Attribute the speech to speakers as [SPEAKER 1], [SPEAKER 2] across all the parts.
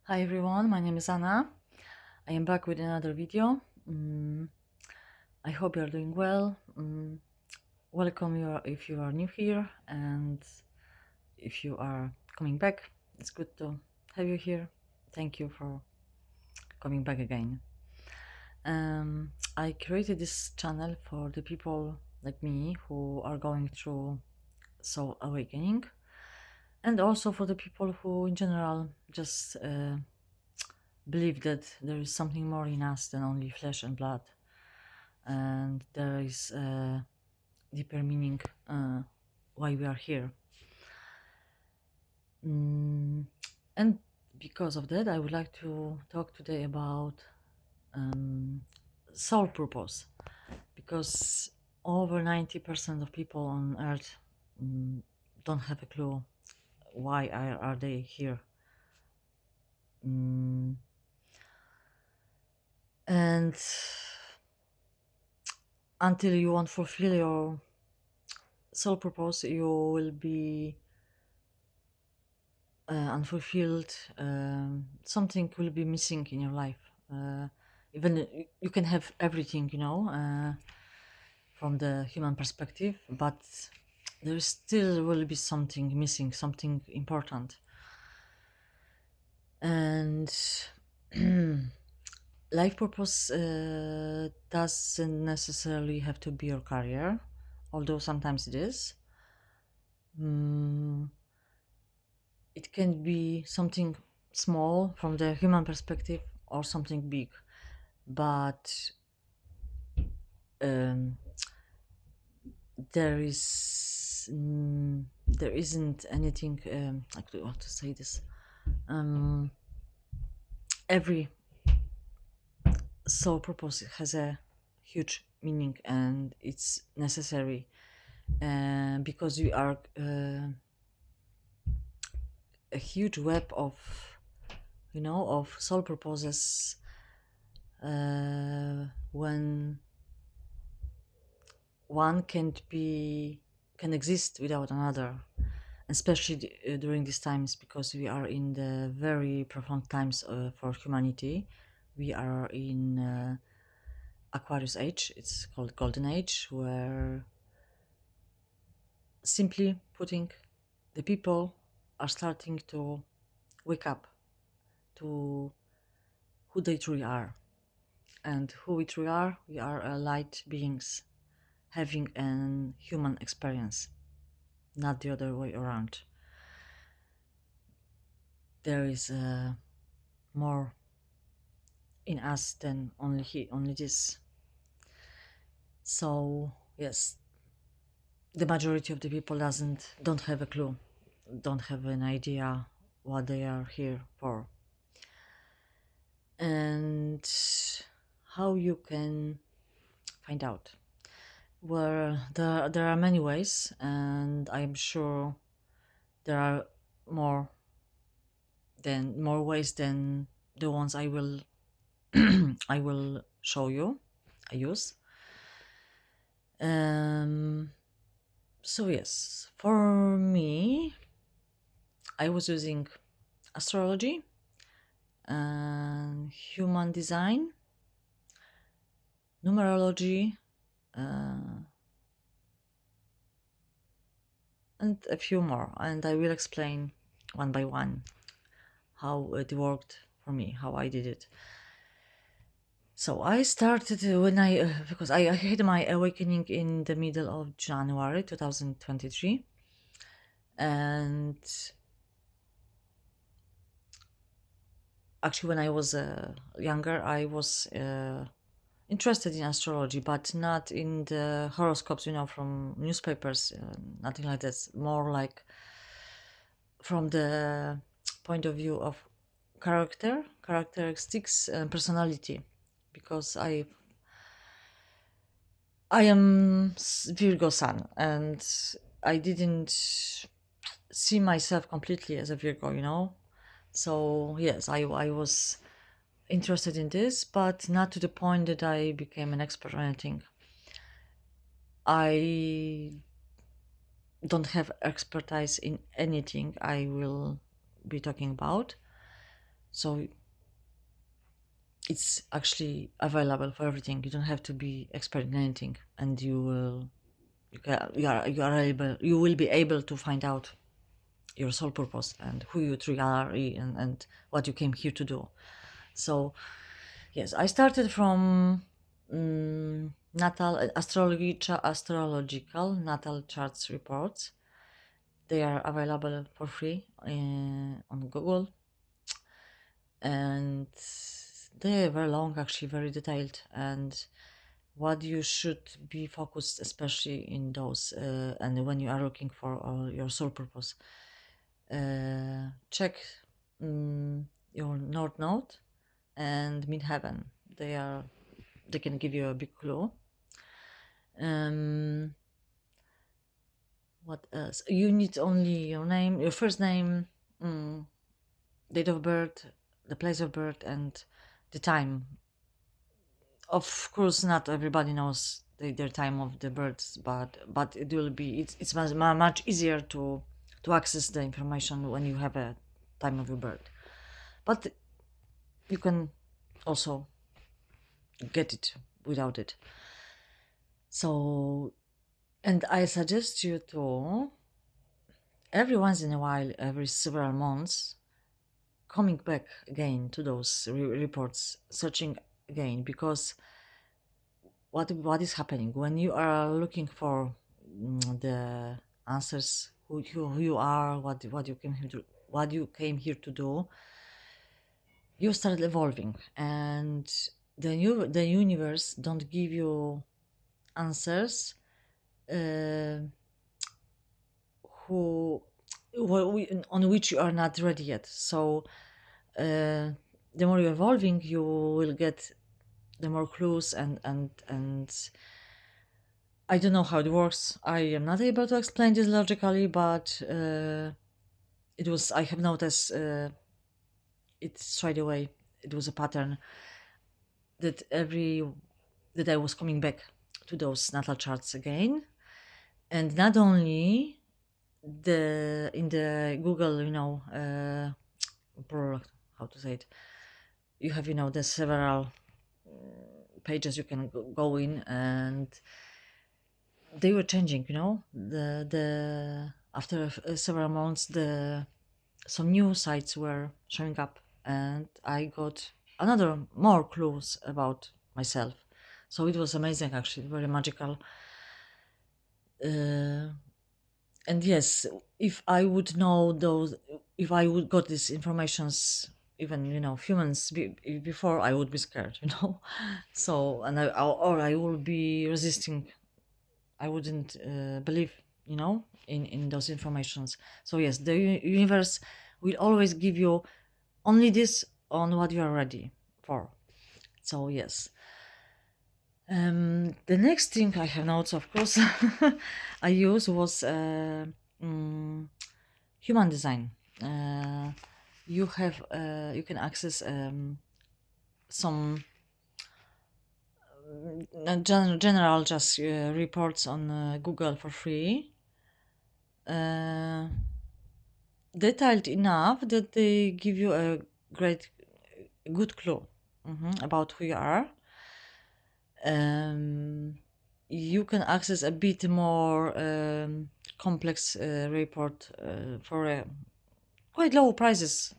[SPEAKER 1] Hi everyone, my name is Anna. I am back with another video. I hope you are doing well. Welcome if you are new here, and if you are coming back, it's good to have you here. Thank you for coming back again. I created this channel for the people like me who are going through soul awakening, and also for the people who in general just believe that there is something more in us than only flesh and blood, and there is a deeper meaning why we are here. And because of that, I would like to talk today about soul purpose, because over 90% of people on earth don't have a clue why are they here. And until you won't fulfill your soul purpose, you will be unfulfilled. Something will be missing in your life. Even you can have everything, from the human perspective, but there still will be something missing, something important. And life purpose doesn't necessarily have to be your career, although sometimes it is. It can be something small from the human perspective or something big, but um, there isn't anything like how to say this. Every soul purpose has a huge meaning, and it's necessary because we are a huge web of soul purposes. When one can exist without another, especially during these times, because we are in the very profound times for humanity. We are in Aquarius age. It's called golden age, where, simply putting, the people are starting to wake up to who they truly are. And who we truly are, we are light beings having an human experience, not the other way around. There is more in us than only this. So yes, the majority of the people don't have a clue, don't have an idea what they are here for. And how you can find out? Well, there are many ways, and I'm sure there are more more ways than the ones I will I will show you. I use. So yes, for me, I was using astrology and human design, numerology, and a few more. And I will explain one by one how it worked for me, how I did it. So I started when because I had my awakening in the middle of January 2023, and actually when I was younger, I was interested in astrology, but not in the horoscopes, from newspapers, nothing like that. More like from the point of view of characteristics and personality, because I am Virgo sun, and I didn't see myself completely as a Virgo. So yes, I was interested in this, but not to the point that I became an expert or anything. I don't have expertise in anything I will be talking about. So it's actually available for everything. You don't have to be expert in anything, and you will be able to find out your soul purpose and who you truly are, and what you came here to do. So yes, I started from natal astrological natal charts reports. They are available for free on Google, and they are very long, actually very detailed, and what you should be focused, especially in those and when you are looking for your soul purpose. Check your North Node and Midheaven. They can give you a big clue. Um, what else? You need only your name, your first name, date of birth, the place of birth, and the time. Of course, not everybody knows their time of the birth, but it will be it's much easier to access the information when you have a time of your birth. But you can also get it without it. So, and I suggest you to every once in a while, every several months, coming back again to those reports, searching again, because what is happening when you are looking for the answers, who you are, what you came here to, what you came here to do, you start evolving, and the universe don't give you answers uh, who on which you are not ready yet. So the more you're evolving, you will get the more clues, and I don't know how it works. I am not able to explain this logically, but I have noticed it straight away. It was a pattern that that I was coming back to those natal charts again, and not only in the Google, how to say it. You have the several pages you can go in, and they were changing. The after several months, some new sites were showing up, and I got another more clues about myself. So it was amazing, actually, very magical. And yes, if I would know those, if I would got these informations even few months before, I would be scared. So, and or I would be resisting. I wouldn't believe in those informations. So yes, the universe will always give you only this on what you are ready for. So yes. The next thing I have notes, of course, I use was human design. You can access some general just reports on Google for free, detailed enough that they give you a good clue about who you are. You can access a bit more complex report for quite low prices,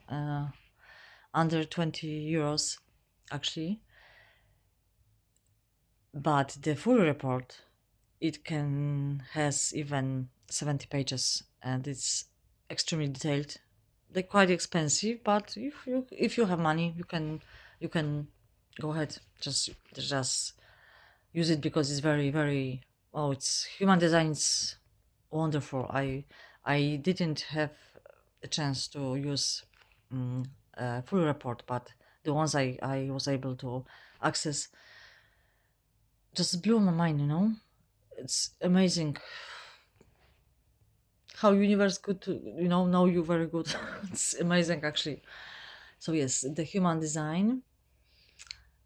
[SPEAKER 1] under 20 euros actually. But the full report, it has even 70 pages, and it's extremely detailed. They're quite expensive, but if you have money, you can go ahead, just use it, because it's very, very, it's human design. It's wonderful. I didn't have a chance to use a full report, but the ones I was able to access just blew my mind. It's amazing how universe could know you very good. It's amazing, actually. So yes, the human design,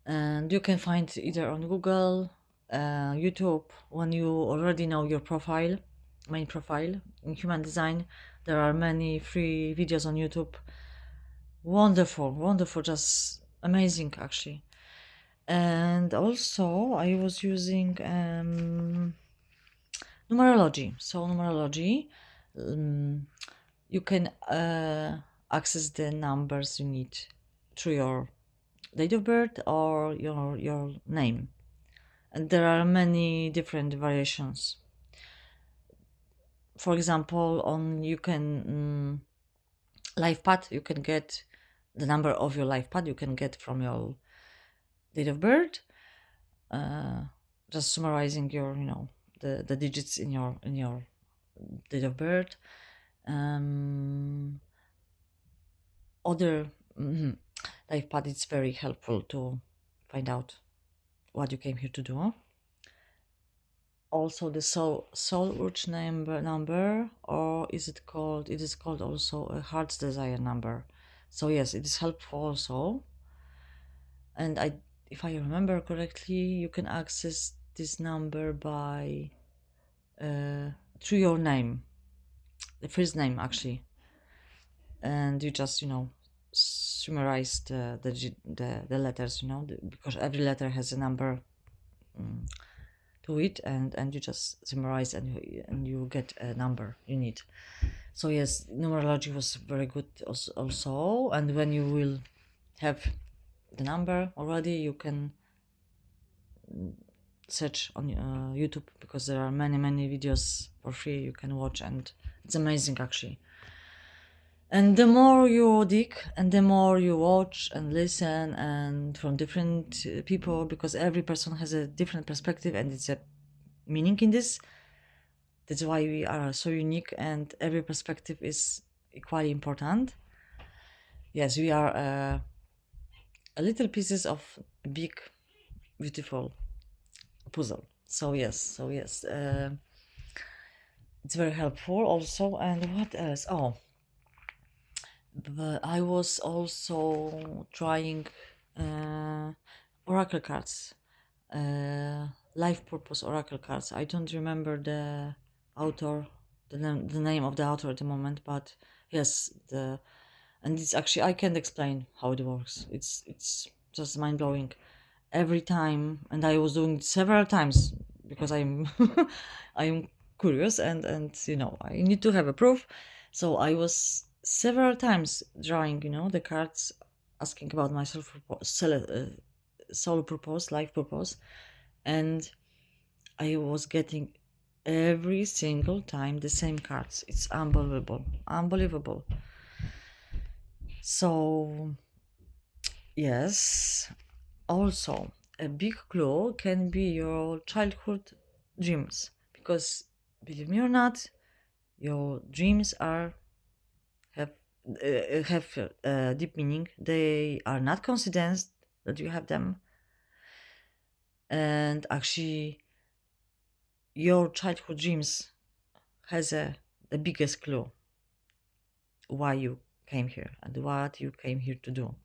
[SPEAKER 1] and you can find either on Google, YouTube, when you already know your main profile in human design. There are many free videos on YouTube Wonderful, wonderful, just amazing actually. And also I was using numerology. So numerology, um, you can access the numbers you need through your date of birth or your name, and there are many different variations. For example, on you can life path, you can get the number of your life path you can get from your date of birth, uh, just summarizing your the digits in your date of birth. um, Other life path, it's very helpful to find out what you came here to do. Also the soul urge number, or it is called also a heart's desire number. So yes, it is helpful also. And I if I remember correctly, you can access this number by through your name, the first name actually, and you just summarize the letters, because every letter has a number to it, and you just summarize, and you get a number you need. So yes, numerology was very good also. And when you will have the number already, you can search on YouTube, because there are many videos for free you can watch, and it's amazing actually. And the more you dig and the more you watch and listen and from different people, because every person has a different perspective and it's a meaning in this. That's why we are so unique, and every perspective is equally important. Yes, we are a little pieces of a big, beautiful puzzle. So yes, it's very helpful also. And what else? Oh, but I was also trying uh, oracle cards, uh, life purpose oracle cards. I don't remember the author, the name of the author at the moment, but yes, and it's actually, I can't explain how it works. It's just mind blowing every time, and I was doing it several times because I'm I'm curious, and I need to have a proof. So I was several times drawing, the cards, asking about my soul purpose, life purpose, and I was getting every single time the same cards. It's unbelievable, unbelievable. So yes, also a big clue can be your childhood dreams, because believe me or not, your dreams have deep meaning. They are not coincidence that you have them, and actually your childhood dreams has the biggest clue why you came here and what you came here to do.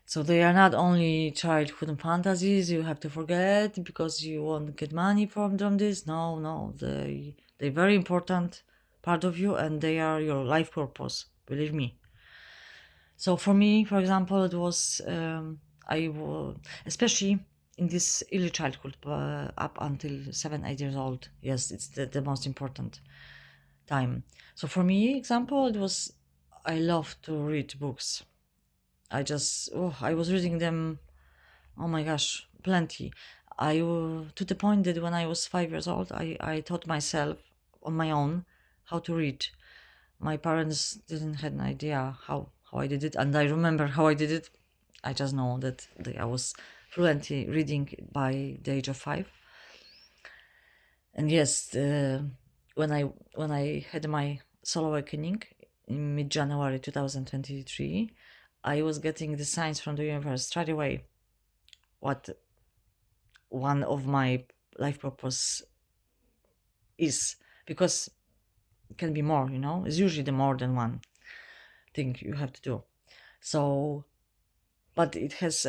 [SPEAKER 1] So they are not only childhood fantasies you have to forget because you won't get money from this. No, no, they very important part of you, and they are your life purpose. Believe me. So for me, for example, it was especially in this early childhood, up until 7, 8 years old. Yes, it's the most important time. So for me, example, it was, I love to read books. I was reading them. Oh my gosh, plenty. To the point that when I was 5 years old, I taught myself on my own how to read. My parents didn't have an idea how I did it, and I remember how I did it. I just know that I was fluently reading by the age of 5. And yes, when I had my soul awakening in mid-January 2023, I was getting the signs from the universe straight away. What one of my life purpose is, because it can be more, it's usually the more than one thing you have to do. So but it has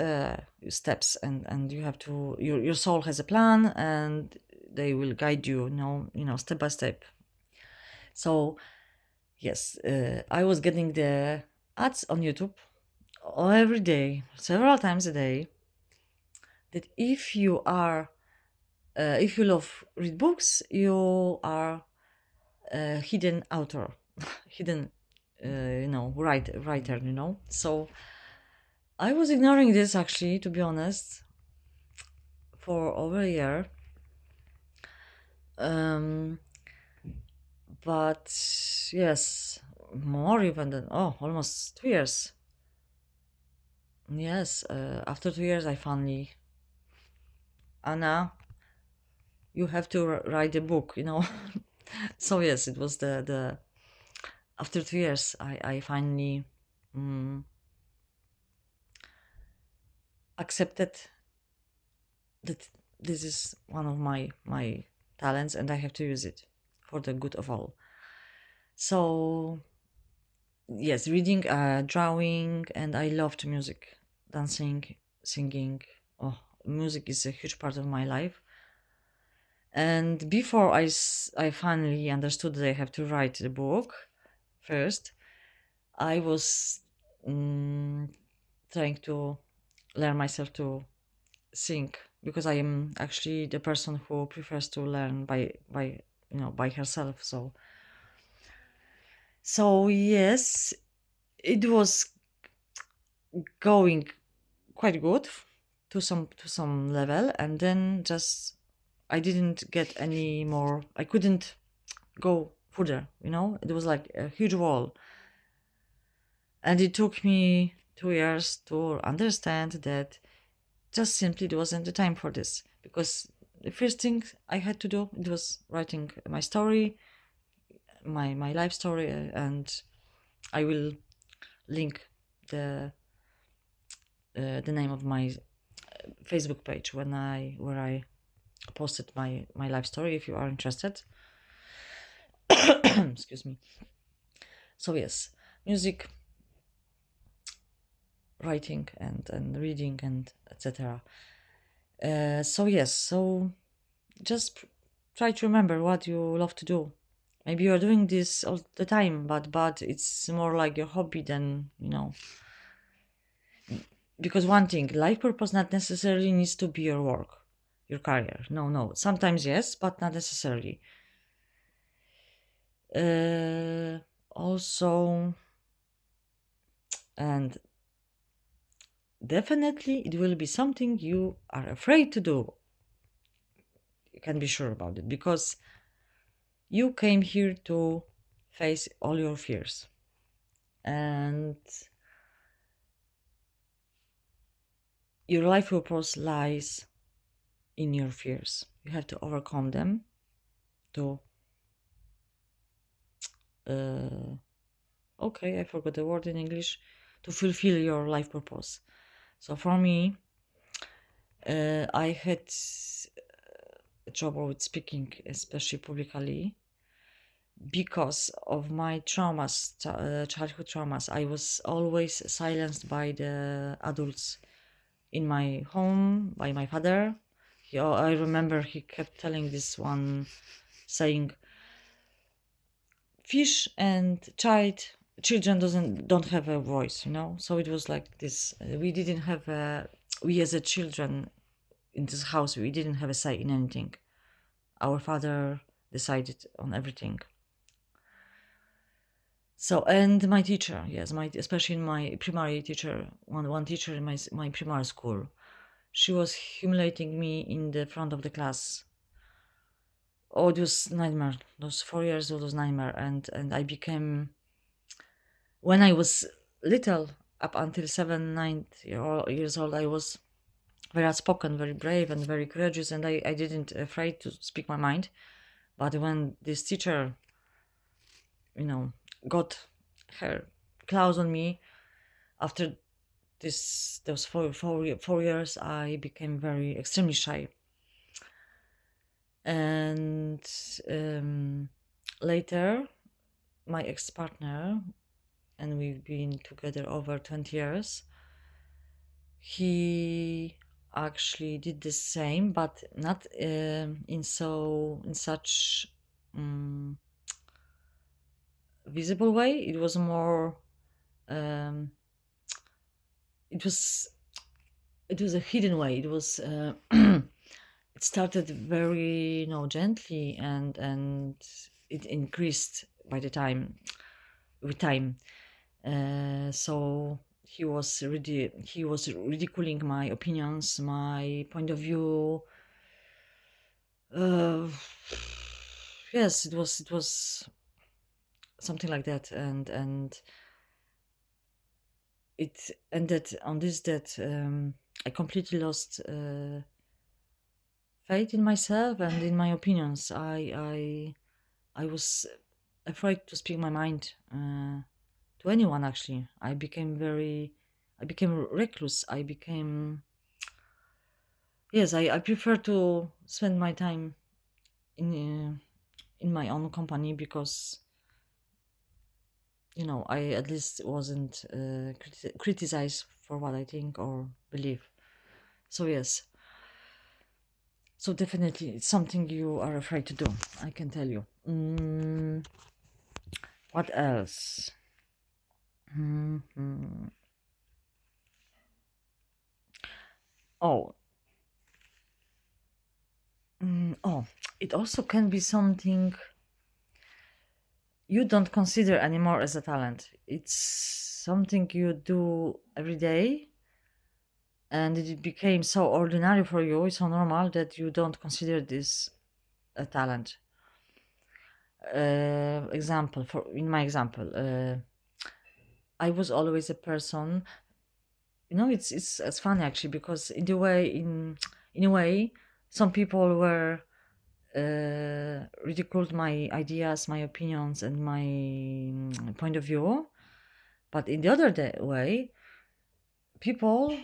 [SPEAKER 1] steps, and you have to, your soul has a plan, and they will guide you, step by step. So yes, I was getting the ads on YouTube every day, several times a day, that if you love read books, you are a hidden author, hidden, writer. So I was ignoring this actually, to be honest, for over a year. Um, but yes, more even than almost 2 years. Yes, after 2 years, I finally, Anna, you have to write a book. So yes, it was the after 2 years, I finally mm, accepted that this is one of my talents, and I have to use it for the good of all. So yes, reading, drawing, and I loved music, dancing, singing. Oh, music is a huge part of my life. And before I finally understood that I have to write the book first, I was mm, trying to learn myself to sing, because I am actually the person who prefers to learn by herself. So yes, it was going quite good to some level, and then just I didn't get any more. I couldn't go further. It was like a huge wall, and it took me 2 years to understand that just simply there wasn't the time for this, because the first thing I had to do, it was writing my story, my life story, and I will link the the name of my Facebook page where I posted my life story, if you are interested. Excuse me. So yes, music, writing, and reading, and etc. So yes, so just try to remember what you love to do. Maybe you're doing this all the time, but it's more like your hobby than because one thing, life purpose not necessarily needs to be your work, your career. No, no. Sometimes yes, but not necessarily. Uh, Also, and definitely it will be something you are afraid to do. You can be sure about it, because you came here to face all your fears, and your life purpose lies in your fears. You have to overcome them to uh, okay, I forgot the word in English, to fulfill your life purpose. So for me, I had trouble with speaking, especially publicly, because of my traumas, childhood traumas. I was always silenced by the adults in my home, by my father. I remember he kept telling this one saying, fish and children don't have a voice. So it was like this. We didn't have a we as a children in this house, we didn't have a say in anything. Our father decided on everything. So, and my teacher, yes, my especially my primary teacher, one teacher in my primary school, she was humiliating me in the front of the class. Oh, it was nightmare. Those 4 years, it was nightmare, and I became, when I was little, up until 7, 9 years old, I was very outspoken, very brave, and very courageous, and I didn't afraid to speak my mind. But when this teacher, you know, got her claws on me, after those 4 years, I became very extremely shy. And later, my ex-partner, and we've been together over 20 years, he actually did the same, but not in such um, visible way. It was more um, it was it was a hidden way. It was it started very, gently, and it increased by the time with time. So he was ridiculing my opinions, my point of view. uh, yes, it was something like that, and it ended on this, that I completely lost faith in myself and in my opinions. I was afraid to speak my mind to anyone. Actually, I became recluse. I became, yes, I prefer to spend my time in my own company, because I at least wasn't criticized for what I think or believe. So yes, so definitely it's something you are afraid to do, I can tell you. What else? Mhm. Oh, oh, it also can be something you don't consider anymore as a talent. It's something you do every day, and it became so ordinary for you, it's so normal that you don't consider this a talent. Example, for in my example, I was always a person. It's funny actually, because in a way, some people were ridiculed my ideas, my opinions, and my point of view. But in the other way, people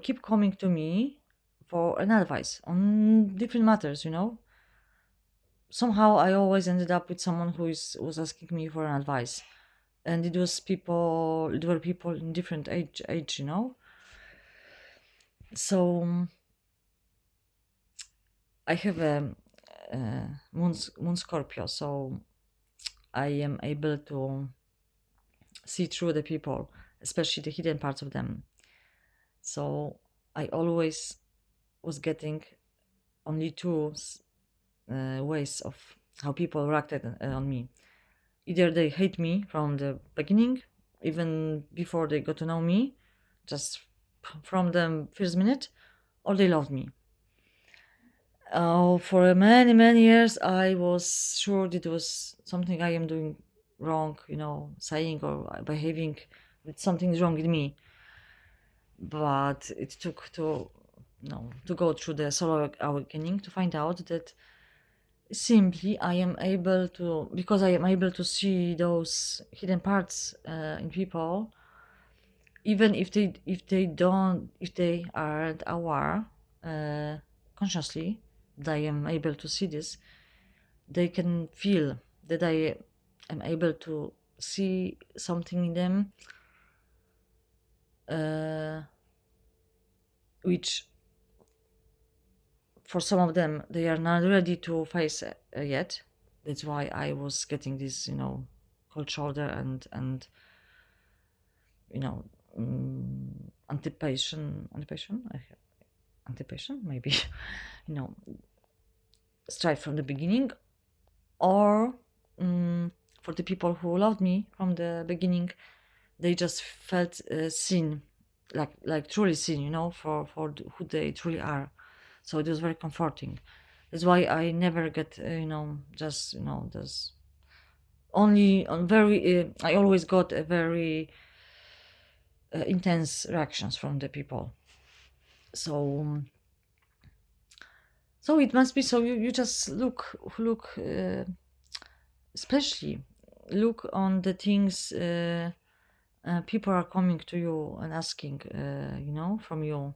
[SPEAKER 1] keep coming to me for an advice on different matters. Somehow I always ended up with someone who was asking me for an advice, and it were people in different age. So I have a, moon Scorpio, so I am able to see through the people, especially the hidden parts of them. So I always was getting only two ways of how people reacted on me. Either they hate me from the beginning, even before they got to know me, just from the first minute, or they loved me. For many, many years, I was sure it was something I am doing wrong, saying or behaving that something is wrong with me. But it took to go through the solar awakening to find out that simply because I am able to see those hidden parts in people, even if they aren't aware uh, consciously, that I am able to see this. They can feel that I am able to see something in them, uh, which for some of them they are not ready to face yet. That's why I was getting this, cold shoulder and you know anticipation maybe, you know straight from the beginning. Or for the people who loved me from the beginning, they just felt seen, like truly seen, for who they truly are. So it was very comforting. That's why I never get just there's only on very I always got a very intense reactions from the people. So it must be, so you just look especially look on the things people are coming to you and asking from you,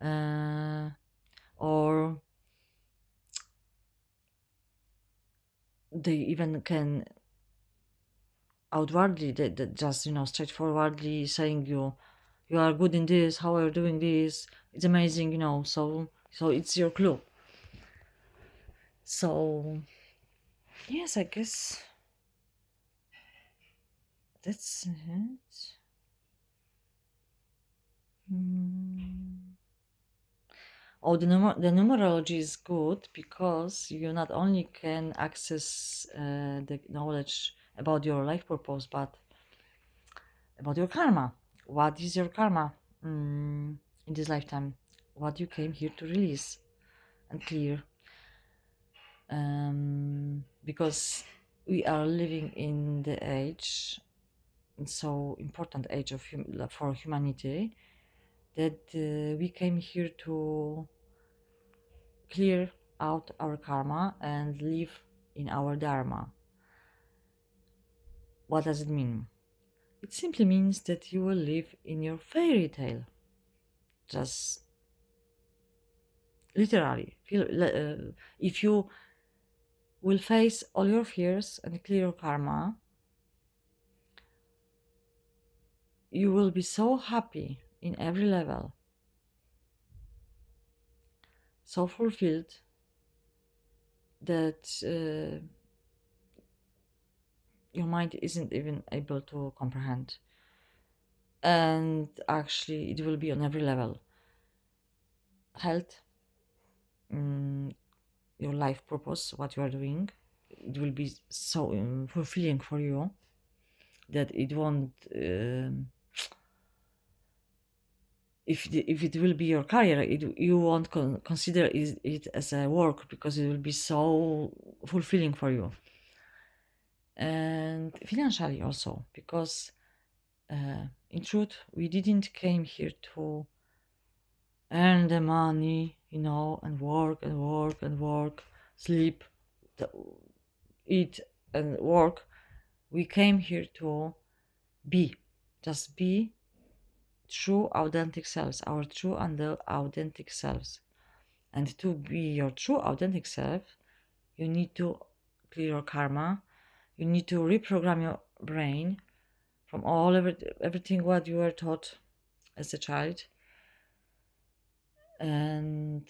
[SPEAKER 1] uh, or they even can outwardly, they just straightforwardly saying you are good in this, how are you doing this, it's amazing, so it's your clue. So yes, I guess That's it. Mm. Oh, the numerology is good because you not only can access the knowledge about your life purpose, but about your karma. What is your karma in this lifetime? What you came here to release and clear. Because we are living in the age, so important age of for humanity, that we came here to clear out our karma and live in our dharma. What does it mean? It simply means that you will live in your fairy tale. Just literally. If you will face all your fears and clear your karma, you will be so happy in every level, so fulfilled that your mind isn't even able to comprehend. And actually, it will be on every level: health, mm, your life purpose, what you are doing. It will be so fulfilling for you that it won't. If it will be your career, you won't consider it as a work, because it will be so fulfilling for you. And financially also, because in truth, we didn't came here to earn the money, and work and work and work, sleep, eat and work. We came here to be, just be true authentic selves, our true and the authentic selves. And to be your true authentic self, you need to clear your karma. You need to reprogram your brain from everything what you were taught as a child. And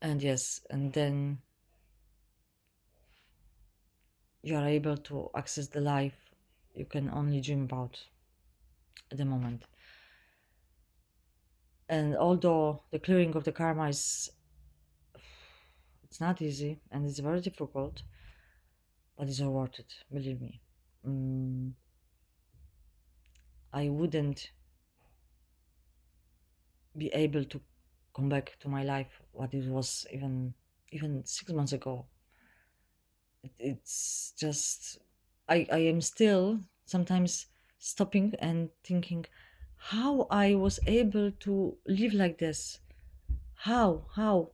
[SPEAKER 1] yes, and then you are able to access the life you can only dream about at the moment. And although the clearing of the karma it's not easy and it's very difficult, but it's all worth it, believe me. mm, I wouldn't be able to come back to my life what it was even 6 months ago. It's just, I am still sometimes stopping and thinking how I was able to live like this. How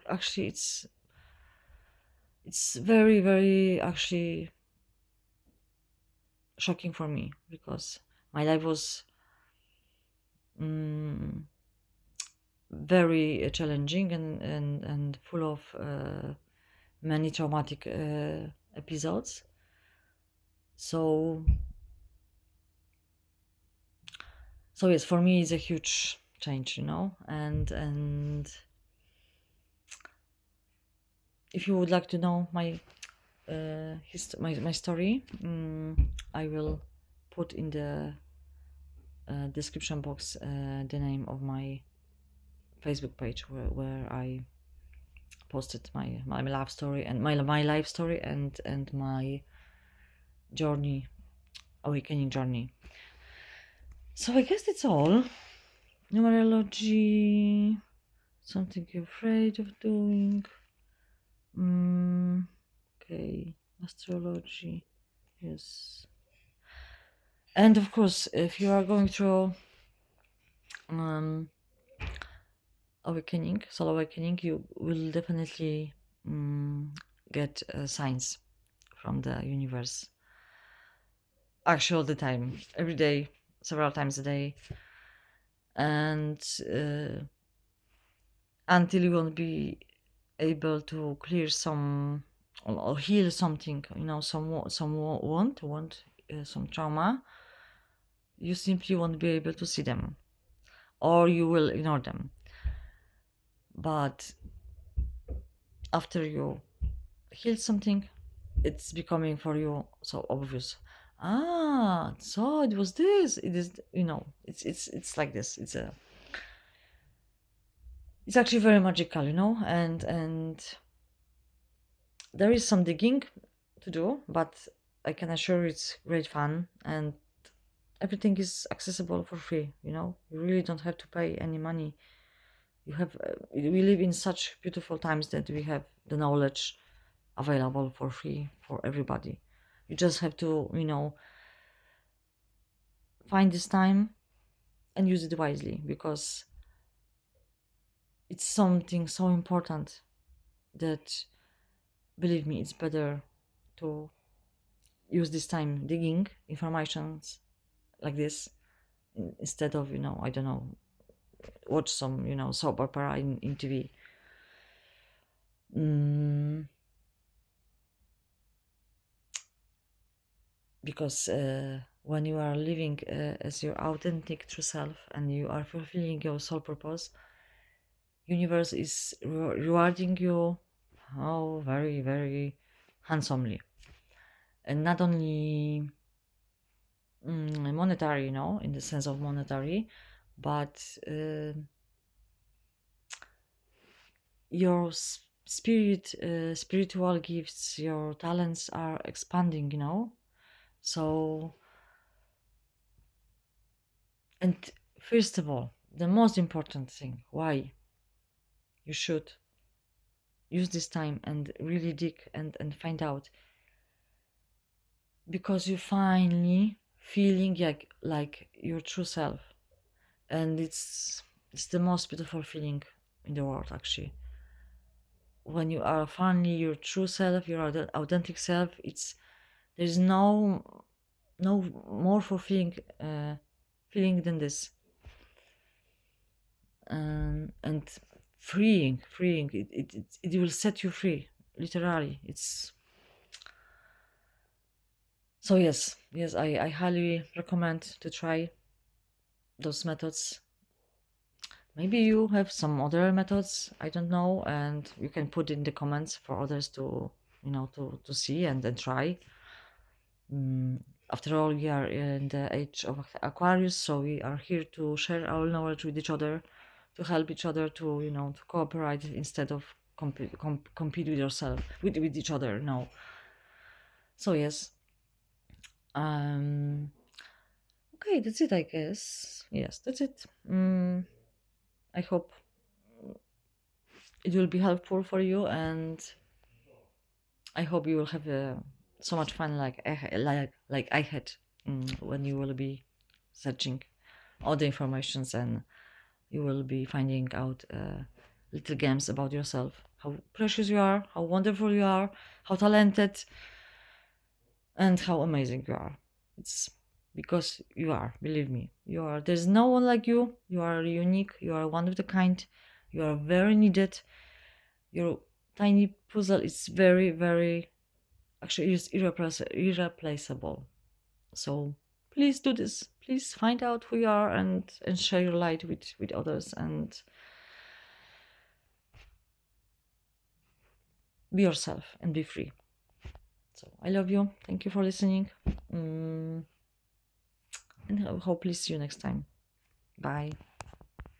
[SPEAKER 1] actually it's very, very actually shocking for me, because my life was mm, very challenging and full of many traumatic episodes. So yes, for me it's a huge change, and if you would like to know my my story, I will put in the description box the name of my Facebook page where I posted my love story and my life story and my journey, awakening journey. So I guess that's all. Numerology, something you're afraid of doing. Okay, astrology, yes. And of course, if you are going through um, awakening, soul awakening, you will definitely get signs from the universe. Actually, all the time, every day, several times a day, and until you won't be able to clear some or heal something, some want some trauma, you simply won't be able to see them, or you will ignore them. But after you heal something, it's becoming for you so obvious. Ah, so it was this. It is, it's like this. It's actually very magical, and there is some digging to do, but I can assure you it's great fun, and everything is accessible for free. You really don't have to pay any money. We live in such beautiful times that we have the knowledge available for free for everybody. You just have to, find this time and use it wisely, because it's something so important that, believe me, it's better to use this time digging informations like this, instead of, I don't know, watch some, soap opera in TV. mm, because when you are living as your authentic true self, and you are fulfilling your soul purpose, universe is rewarding you, oh, very, very handsomely. And not only monetary, in the sense of monetary, but your spiritual gifts, your talents are expanding, so. And first of all, the most important thing, why you should use this time and really dig and find out, because you finally feeling like your true self, and it's the most beautiful feeling in the world, actually. When you are finally your true self, your authentic self, there's no more fulfilling feeling than this. And freeing, it will set you free, literally. It's so, yes, I highly recommend to try those methods. Maybe you have some other methods, I don't know, and you can put in the comments for others to, to see and then try. After all, we are in the age of Aquarius, so we are here to share our knowledge with each other, to help each other, to, to cooperate instead of compete with yourself, with each other. No. So yes. Um. Okay, that's it, I guess. Yes, that's it. I hope it will be helpful for you, and I hope you will have so much fun, like I had, when you will be searching all the informations, and you will be finding out little games about yourself, how precious you are, how wonderful you are, how talented, and how amazing you are. It's because you are, believe me, you are. There's no one like you. You are unique. You are one of the kind. You are very needed. Your tiny puzzle is very, very, actually, is irreplaceable. So please do this. Please find out who you are, and share your light with others, and be yourself and be free. So I love you. Thank you for listening. And I hopefully see you next time. Bye.